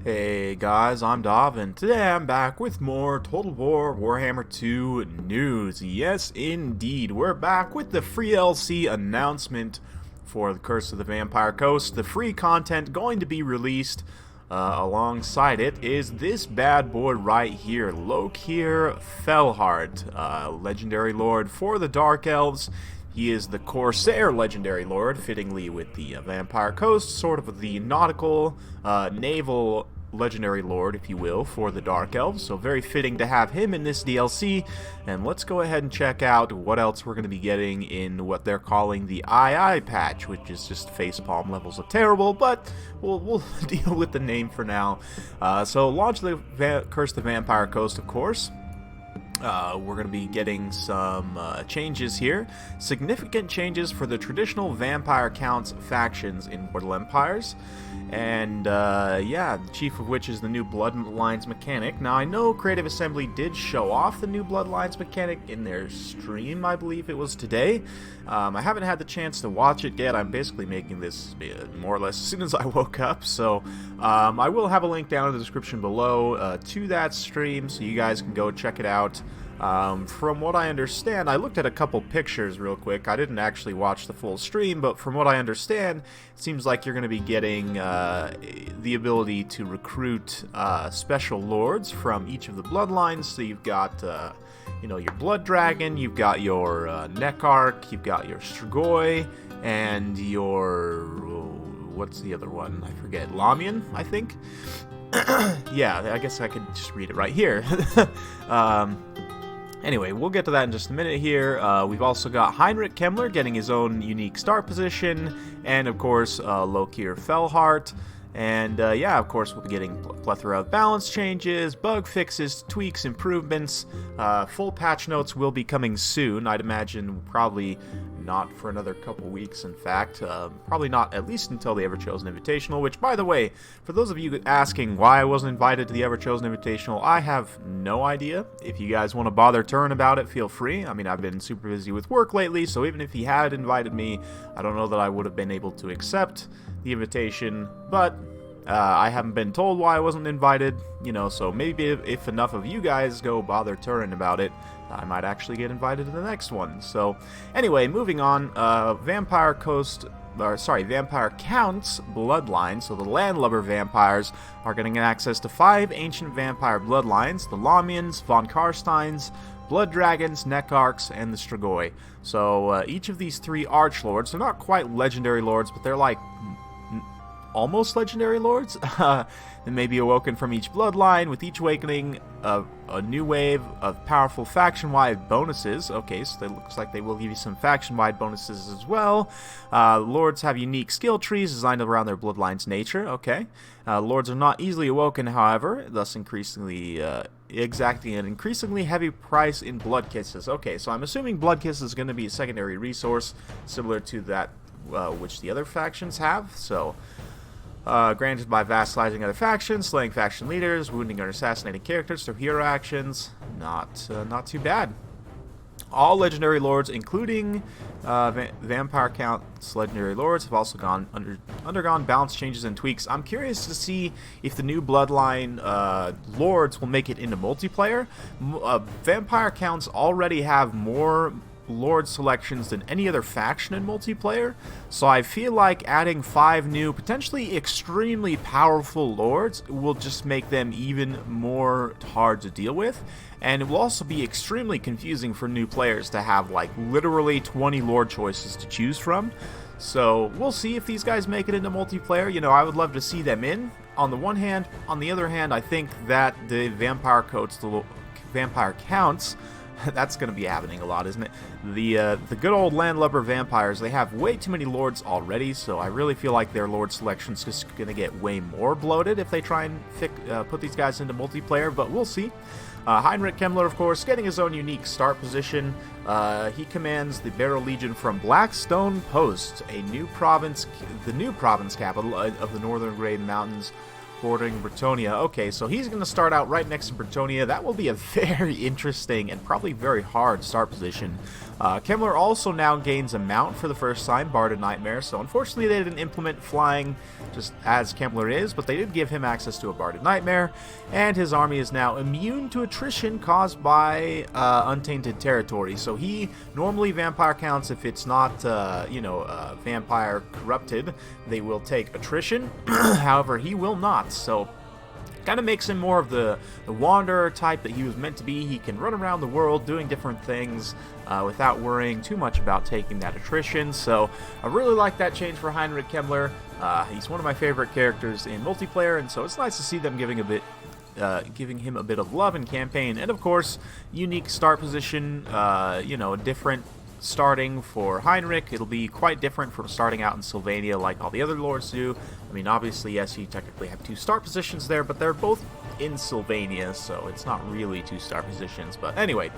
Hey guys, I'm Dov, and today I'm back with more Total War Warhammer 2 news. Yes, indeed, we're back with the free LC announcement for the Curse of the Vampire Coast. The free content going to be released alongside it is this bad boy right here, Lokir Fellheart, legendary lord for the Dark Elves. He is the Corsair legendary lord, fittingly with the Vampire Coast, sort of the nautical, naval legendary lord, if you will, for the Dark Elves. So very fitting to have him in this DLC. And let's go ahead and check out what else we're going to be getting in what they're calling the II patch, which is just facepalm levels of terrible, but we'll deal with the name for now. So launch the Curse of the Vampire Coast, of course. We're going to be getting some changes here. Significant changes for the traditional Vampire Counts factions in Mortal Empires. And, yeah, the chief of which is the new Bloodlines mechanic. Now, I know Creative Assembly did show off the new Bloodlines mechanic in their stream, I believe it was today. I haven't had the chance to watch it yet. I'm basically making this more or less as soon as I woke up. So, I will have a link down in the description below to that stream, so you guys can go check it out. From what I understand, I looked at a couple pictures real quick. I didn't actually watch the full stream, but from what I understand, it seems like you're going to be getting the ability to recruit special lords from each of the bloodlines. So you've got, you know, your Blood Dragon, you've got your Neckarch, you've got your Strigoi, and your... what's the other one? I forget. Lamian, I think? Yeah, I guess I could just read it right here. Anyway, we'll get to that in just a minute here. We've also got Heinrich Kemmler getting his own unique start position, and of course, Lokir Fellheart. And yeah, of course, we'll be getting a plethora of balance changes, bug fixes, tweaks, improvements. Full patch notes will be coming soon. I'd imagine probably not for another couple weeks, in fact. Probably not at least until the Everchosen Invitational, which, by the way, for those of you asking why I wasn't invited to the Everchosen Invitational, I have no idea. If you guys want to bother Turin about it, feel free. I mean, I've been super busy with work lately, so even if he had invited me, I don't know that I would have been able to accept the invitation, but I haven't been told why I wasn't invited, you know, so maybe if enough of you guys go bother Turin about it, I might actually get invited to the next one. So, anyway, moving on, Vampire Counts Bloodlines, so the landlubber vampires are getting access to 5 ancient vampire bloodlines, the Lamians, Von Karsteins, Blood Dragons, Neckarchs, and the Strigoi. So, each of these 3 archlords, they're not quite legendary lords, but they're like almost legendary lords, that may be awoken from each bloodline, with each awakening of a new wave of powerful faction-wide bonuses. Okay, so it looks like they will give you some faction-wide bonuses as well. Lords have unique skill trees designed around their bloodline's nature. Okay, lords are not easily awoken, however, thus increasingly exacting an increasingly heavy price in blood kisses. Okay, so I'm assuming blood kisses is going to be a secondary resource similar to that which the other factions have. So granted by vassalizing other factions, slaying faction leaders, wounding or assassinating characters through hero actions. Not too bad. All legendary lords, including Vampire Counts legendary lords, have also undergone balance changes and tweaks. I'm curious to see if the new Bloodline lords will make it into multiplayer. Vampire Counts already have more lord selections than any other faction in multiplayer, so I feel like adding 5 new, potentially extremely powerful lords will just make them even more hard to deal with, and it will also be extremely confusing for new players to have like literally 20 lord choices to choose from. So we'll see if these guys make it into multiplayer. You know, I would love to see them in, on the one hand. On the other hand, I think that the Vampire Counts, that's going to be happening a lot, isn't it? The good old landlubber vampires, they have way too many lords already, so I really feel like their lord selection's just going to get way more bloated if they try and put these guys into multiplayer, but we'll see. Heinrich Kemmler, of course, getting his own unique start position. He commands the Barrow Legion from Blackstone Post, the new province capital of the Northern Grey Mountains. bordering Bretonia. Okay, so he's going to start out right next to Bretonia. That will be a very interesting and probably very hard start position. Kemmler also now gains a mount for the first time, Barded Nightmare, so unfortunately they didn't implement flying just as Kemmler is, but they did give him access to a Barded Nightmare, and his army is now immune to attrition caused by untainted territory. So he normally vampire counts if it's not, vampire corrupted, they will take attrition. However, he will not, so kind of makes him more of the wanderer type that he was meant to be. He can run around the world doing different things without worrying too much about taking that attrition. So I really like that change for Heinrich Kemmler. He's one of my favorite characters in multiplayer, and so it's nice to see them giving him a bit of love in campaign. And of course, unique start position, different starting for Heinrich. It'll be quite different from starting out in Sylvania like all the other lords do. I mean, obviously, yes, you technically have two start positions there, but they're both in Sylvania, so it's not really two start positions. But anyway,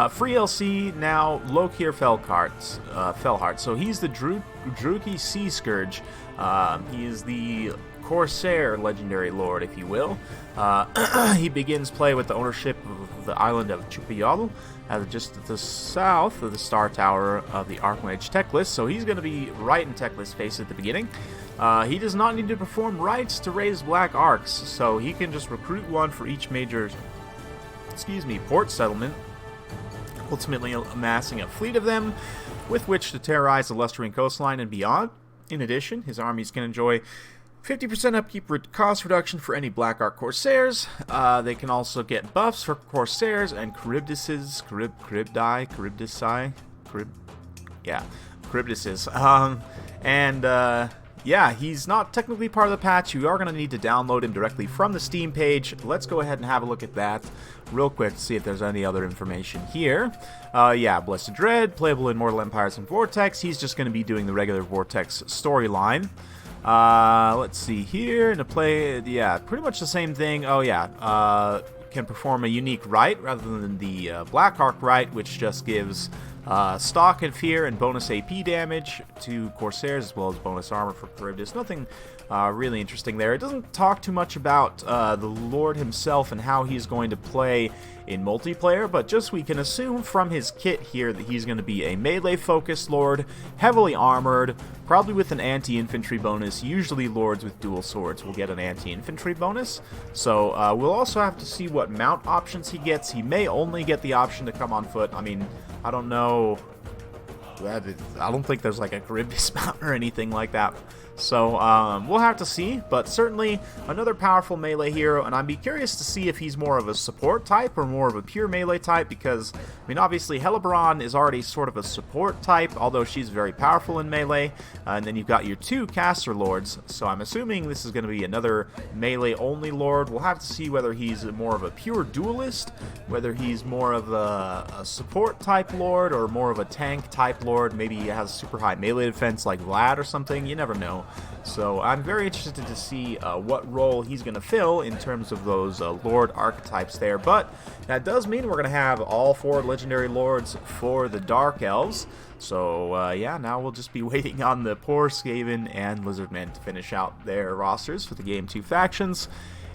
free LC now, Lokir Fellheart. So he's the Druki Sea Scourge. He is the Corsair legendary lord, if you will. He begins play with the ownership of the island of Chupayal, just at the south of the Star Tower of the Archmage tech list, so he's going to be right in tech list face at the beginning. He does not need to perform rites to raise black arcs, so he can just recruit one for each major port settlement, ultimately amassing a fleet of them with which to terrorize the Lustrine coastline and beyond. In addition, his armies can enjoy 50% upkeep cost reduction for any Black Ark Corsairs. They can also get buffs for Corsairs and Charybdises. Yeah, he's not technically part of the patch. You are going to need to download him directly from the Steam page. Let's go ahead and have a look at that real quick to see if there's any other information here. Blistered Red, playable in Mortal Empires and Vortex. He's just going to be doing the regular Vortex storyline. Let's see here. Pretty much the same thing. Can perform a unique rite rather than the Black Ark rite, which just gives stock and fear and bonus AP damage to Corsairs, as well as bonus armor for Charybdis. Nothing really interesting there. It doesn't talk too much about the Lord himself and how he's going to play in multiplayer, but just we can assume from his kit here that he's going to be a melee-focused Lord, heavily armored, probably with an anti-infantry bonus. Usually Lords with dual swords will get an anti-infantry bonus, so we'll also have to see what mount options he gets. He may only get the option to come on foot. I mean, I don't know. I don't think there's like a Charybdis mount or anything like that. So we'll have to see, but certainly another powerful melee hero, and I'd be curious to see if he's more of a support type or more of a pure melee type, because, I mean, obviously Hellebron is already sort of a support type, although she's very powerful in melee, and then you've got your two caster lords, so I'm assuming this is going to be another melee-only lord. We'll have to see whether he's more of a pure duelist, whether he's more of a support type lord, or more of a tank type lord. Maybe he has super high melee defense like Vlad or something, you never know. So I'm very interested to see what role he's going to fill in terms of those Lord archetypes there. But that does mean we're going to have all 4 legendary Lords for the Dark Elves. So now we'll just be waiting on the poor Skaven and Lizardmen to finish out their rosters for the Game 2 factions.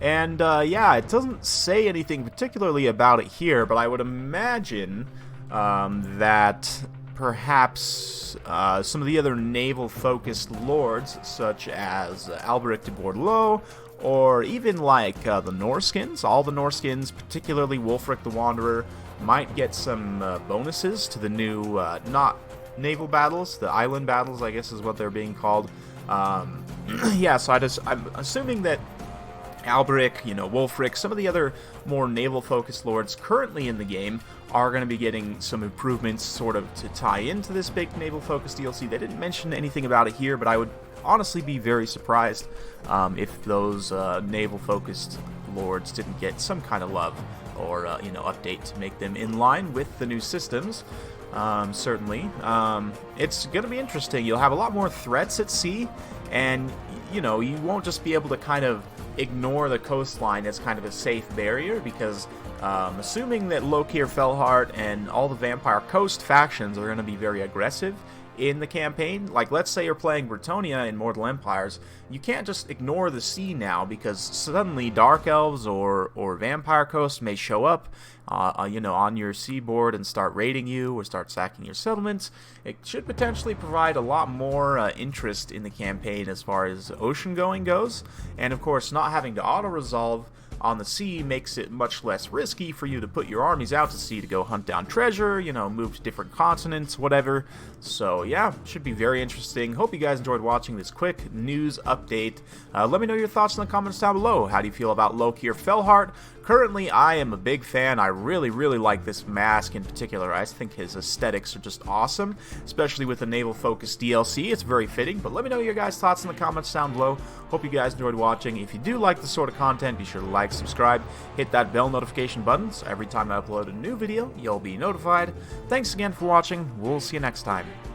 And it doesn't say anything particularly about it here, but I would imagine that perhaps some of the other naval-focused lords, such as Alberic de Bordelot, or even like the Norskins. All the Norskins, particularly Wulfric the Wanderer, might get some bonuses to the new, not naval battles, the island battles, I guess is what they're being called. I'm assuming that Alberic, Wulfric, some of the other more naval-focused lords currently in the game are going to be getting some improvements sort of to tie into this big naval-focused DLC. They didn't mention anything about it here, but I would honestly be very surprised if those naval-focused lords didn't get some kind of love or, update to make them in line with the new systems. Certainly. It's going to be interesting. You'll have a lot more threats at sea, and, you won't just be able to kind of ignore the coastline as kind of a safe barrier, because assuming that Lokir Fellheart and all the Vampire Coast factions are going to be very aggressive in the campaign. Like, let's say you're playing Bretonnia in Mortal Empires, you can't just ignore the sea now, because suddenly Dark Elves or Vampire Coast may show up, you know, on your seaboard and start raiding you or start sacking your settlements. It should potentially provide a lot more interest in the campaign as far as ocean going goes, and of course not having to auto-resolve on the sea makes it much less risky for you to put your armies out to sea to go hunt down treasure, you know, move to different continents, whatever. So yeah, should be very interesting. Hope you guys enjoyed watching this quick news update. Let me know your thoughts in the comments down below. How do you feel about Lokir Fellheart? Currently, I am a big fan. I really like this mask in particular. I think his aesthetics are just awesome, especially with the naval-focused DLC. It's very fitting, but let me know your guys' thoughts in the comments down below. Hope you guys enjoyed watching. If you do like this sort of content, be sure to like, subscribe, hit that bell notification button, so every time I upload a new video, you'll be notified. Thanks again for watching. We'll see you next time.